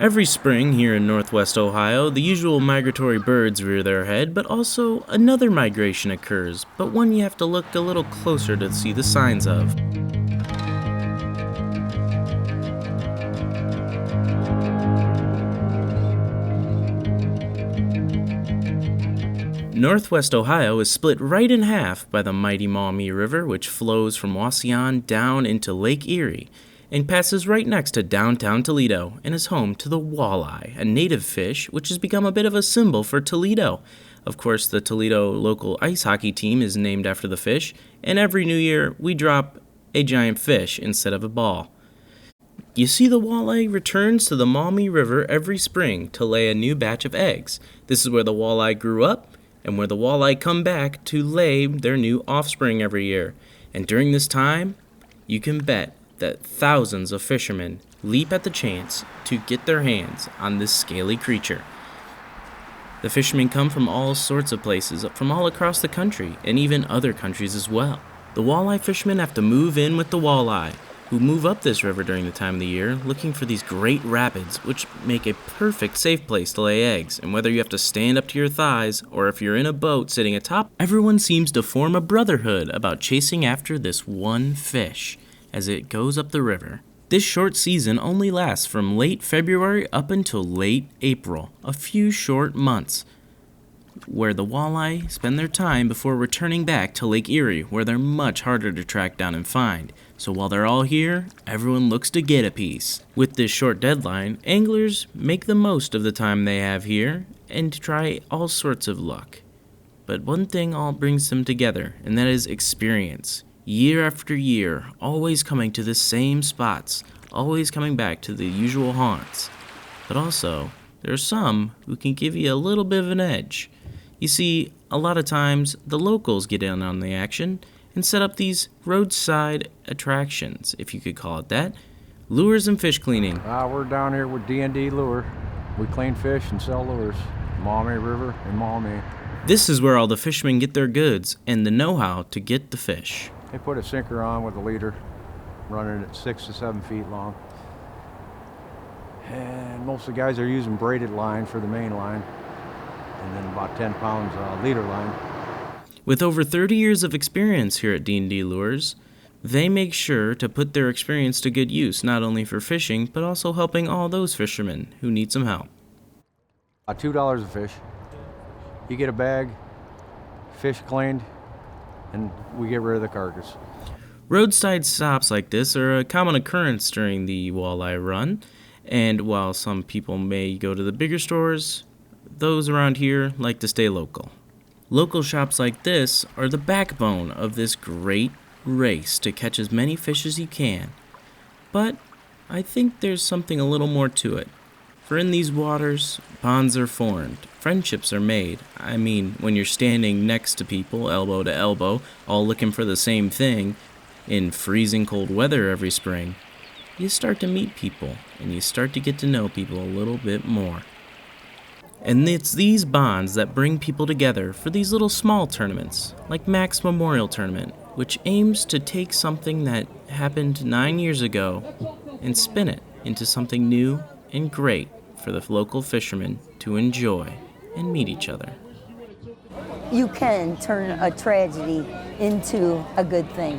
Every spring here in northwest Ohio, the usual migratory birds rear their head, but also another migration occurs, but one you have to look a little closer to see the signs of. Northwest Ohio is split right in half by the mighty Maumee River, which flows from Wauseon down into Lake Erie and passes right next to downtown Toledo and is home to the walleye, a native fish which has become a bit of a symbol for Toledo. Of course, the Toledo local ice hockey team is named after the fish, and every new year we drop a giant fish instead of a ball. You see, the walleye returns to the Maumee River every spring to lay a new batch of eggs. This is where the walleye grew up, and where the walleye come back to lay their new offspring every year. And during this time, you can bet that thousands of fishermen leap at the chance to get their hands on this scaly creature. The fishermen come from all sorts of places, from all across the country, and even other countries as well. The walleye fishermen have to move in with the walleye, who move up this river during the time of the year, looking for these great rapids, which make a perfect safe place to lay eggs. And whether you have to stand up to your thighs, or if you're in a boat sitting atop, everyone seems to form a brotherhood about chasing after this one fish as it goes up the river. This short season only lasts from late February up until late April, a few short months, where the walleye spend their time before returning back to Lake Erie, where they're much harder to track down and find. So while they're all here, everyone looks to get a piece. With this short deadline, anglers make the most of the time they have here and try all sorts of luck. But one thing all brings them together, and that is experience. Year after year, always coming to the same spots, always coming back to the usual haunts. But also, there are some who can give you a little bit of an edge. You see, a lot of times, the locals get in on the action and set up these roadside attractions, if you could call it that, lures and fish cleaning. We're down here with D&D Lure. We clean fish and sell lures. Maumee River and Maumee. This is where all the fishermen get their goods and the know-how to get the fish. They put a sinker on with a leader, running at 6 to 7 feet long. And most of the guys are using braided line for the main line, and then about 10 pounds leader line. With over 30 years of experience here at D&D Lures, they make sure to put their experience to good use, not only for fishing, but also helping all those fishermen who need some help. $2 a fish. You get a bag, fish cleaned, and we get rid of the carcass. Roadside stops like this are a common occurrence during the walleye run, and while some people may go to the bigger stores, those around here like to stay local. Local shops like this are the backbone of this great race to catch as many fish as you can. But I think there's something a little more to it. For in these waters, bonds are formed, friendships are made. I mean, when you're standing next to people, elbow to elbow, all looking for the same thing, in freezing cold weather every spring, you start to meet people, and you start to get to know people a little bit more. And it's these bonds that bring people together for these little small tournaments, like Mac's Memorial Tournament, which aims to take something that happened 9 years ago and spin it into something new and great for the local fishermen to enjoy and meet each other. You can turn a tragedy into a good thing.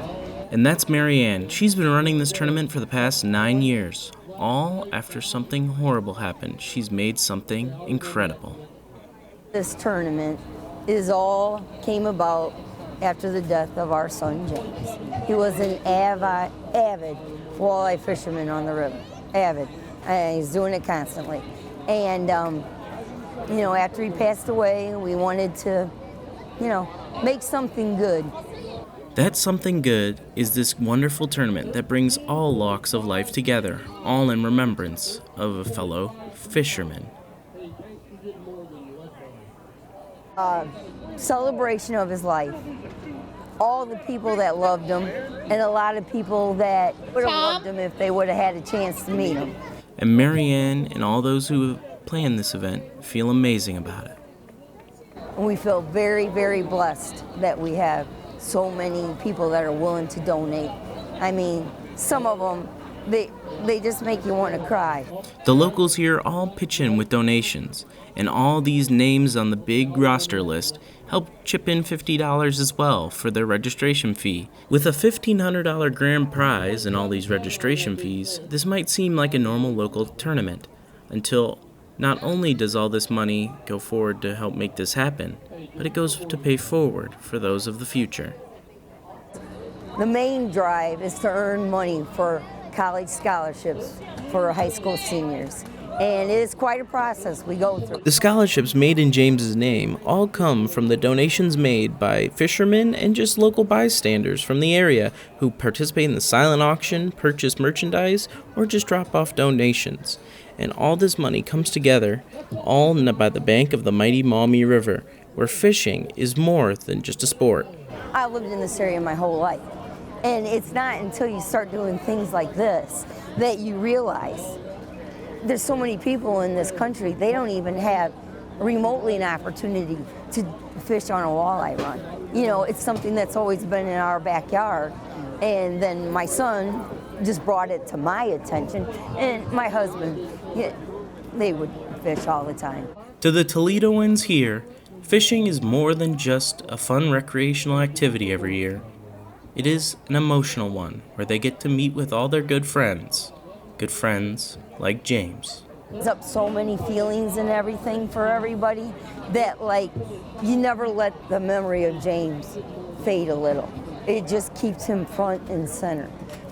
And that's Marianne. She's been running this tournament for the past 9 years. All after something horrible happened. She's made something incredible. This tournament all came about after the death of our son James. He was an avid walleye fisherman on the river. Avid. He's doing it constantly. And, after he passed away, we wanted to, make something good. That something good is this wonderful tournament that brings all walks of life together, all in remembrance of a fellow fisherman. Celebration of his life. All the people that loved him, and a lot of people that would have loved him if they would have had a chance to meet him. And Marianne and all those who have planned this event feel amazing about it. And we feel very, very blessed that we have so many people that are willing to donate. I mean, some of them they just make you want to cry. The locals here all pitch in with donations, and all these names on the big roster list help chip in $50 as well for their registration fee. With a $1,500 grand prize and all these registration fees, this might seem like a normal local tournament, until not only does all this money go forward to help make this happen, but it goes to pay forward for those of the future. The main drive is to earn money for college scholarships for high school seniors. And it is quite a process we go through. The scholarships made in James's name all come from the donations made by fishermen and just local bystanders from the area who participate in the silent auction, purchase merchandise, or just drop off donations. And all this money comes together, all by the bank of the mighty Maumee River, where fishing is more than just a sport. I lived in this area my whole life. And it's not until you start doing things like this that you realize there's so many people in this country, they don't even have remotely an opportunity to fish on a walleye run. You know, it's something that's always been in our backyard. And then my son just brought it to my attention, and my husband, they would fish all the time. To the Toledoans here, fishing is more than just a fun recreational activity every year. It is an emotional one where they get to meet with all their good friends like James. It's up so many feelings and everything for everybody that, like, you never let the memory of James fade a little. It just keeps him front and center,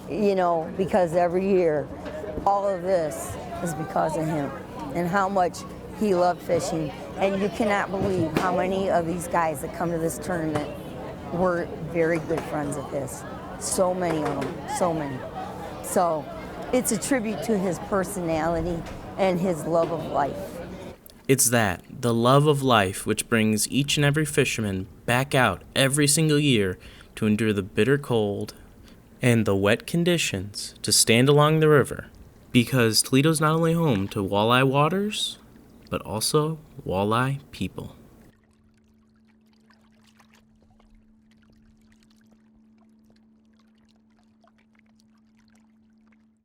you know, because every year all of this is because of him and how much he loved fishing. And you cannot believe how many of these guys that come to this tournament were very good friends of his. So many of them, so many. So it's a tribute to his personality and his love of life. It's that, the love of life, which brings each and every fisherman back out every single year to endure the bitter cold and the wet conditions to stand along the river. Because Toledo's not only home to Walleye Waters, but also walleye people.